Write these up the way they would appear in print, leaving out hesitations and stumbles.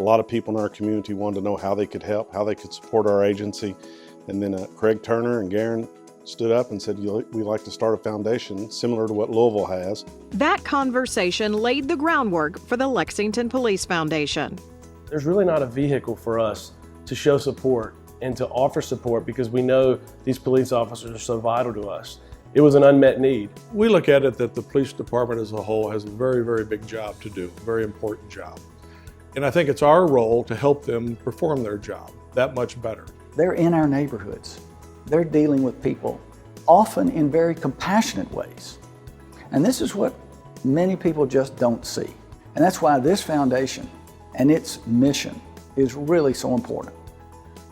A lot of people in our community wanted to know how they could help, how they could support our agency. And then Craig Turner and Garen stood up and said, we'd like to start a foundation similar to what Louisville has. That conversation laid the groundwork for the Lexington Police Foundation. There's really not a vehicle for us to show support and to offer support because we know these police officers are so vital to us. It was an unmet need. We look at it that the police department as a whole has a very, very big job to do, a very important job. And I think it's our role to help them perform their job that much better. They're in our neighborhoods. They're dealing with people, often in very compassionate ways. And this is what many people just don't see. And that's why this foundation and its mission is really so important.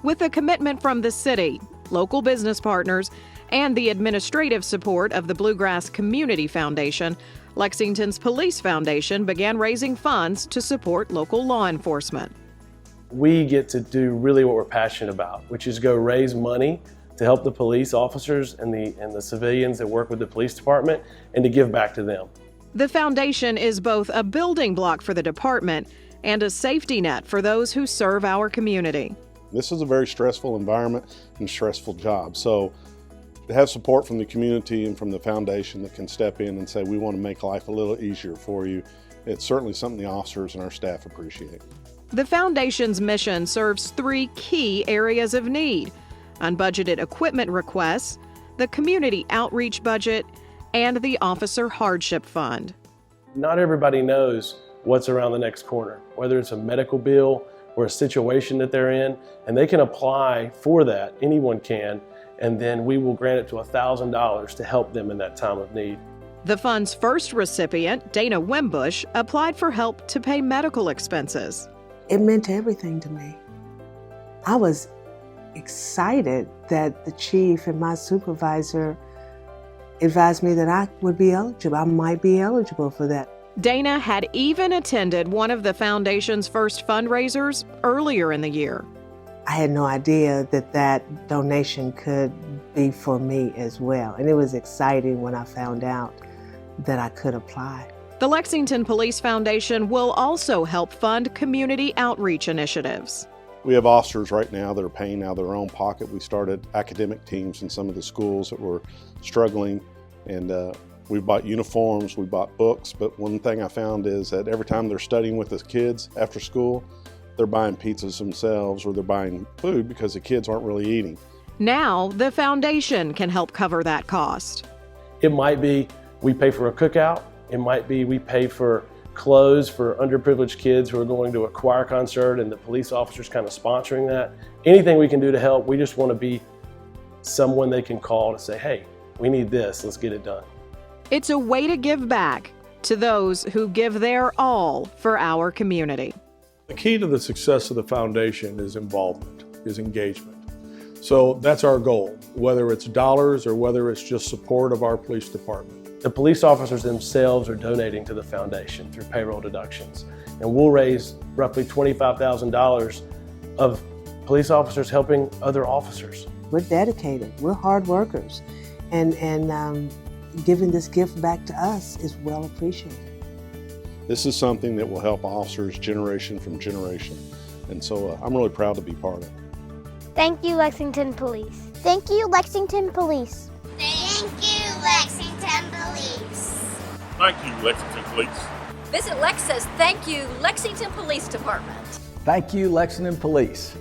With a commitment from the city, local business partners, and the administrative support of the Bluegrass Community Foundation, Lexington's Police Foundation began raising funds to support local law enforcement. We get to do really what we're passionate about, which is go raise money to help the police officers and the civilians that work with the police department and to give back to them. The foundation is both a building block for the department and a safety net for those who serve our community. This is a very stressful environment and stressful job. So to have support from the community and from the foundation that can step in and say, we want to make life a little easier for you, it's certainly something the officers and our staff appreciate. The foundation's mission serves three key areas of need: unbudgeted equipment requests, the community outreach budget, and the Officer Hardship Fund. Not everybody knows what's around the next corner, whether it's a medical bill or a situation that they're in, and they can apply for that, anyone can, and then we will grant it to $1,000 to help them in that time of need. The fund's first recipient, Dana Wimbush, applied for help to pay medical expenses. It meant everything to me. I was excited that the chief and my supervisor advised me that I would be eligible. I might be eligible for that. Dana had even attended one of the foundation's first fundraisers earlier in the year. I had no idea that that donation could be for me as well. And it was exciting when I found out that I could apply. The Lexington Police Foundation will also help fund community outreach initiatives. We have officers right now that are paying out of their own pocket. We started academic teams in some of the schools that were struggling, and we bought uniforms, we bought books, but one thing I found is that every time they're studying with the kids after school, they're buying pizzas themselves or they're buying food because the kids aren't really eating. Now, the foundation can help cover that cost. It might be we pay for a cookout. It might be we pay for clothes for underprivileged kids who are going to a choir concert and the police officers kind of sponsoring that. Anything we can do to help, we just want to be someone they can call to say, hey, we need this, let's get it done. It's a way to give back to those who give their all for our community. The key to the success of the foundation is involvement, is engagement. So that's our goal, whether it's dollars or whether it's just support of our police department. The police officers themselves are donating to the foundation through payroll deductions. And we'll raise roughly $25,000 of police officers helping other officers. We're dedicated, we're hard workers, and giving this gift back to us is well appreciated. This is something that will help officers generation from generation. And so I'm really proud to be part of it. Thank you, Lexington Police. Thank you, Lexington Police. Thank you, Lexington Police. Thank you, Lexington Police. Visit Lex says thank you, Lexington Police Department. Thank you, Lexington Police.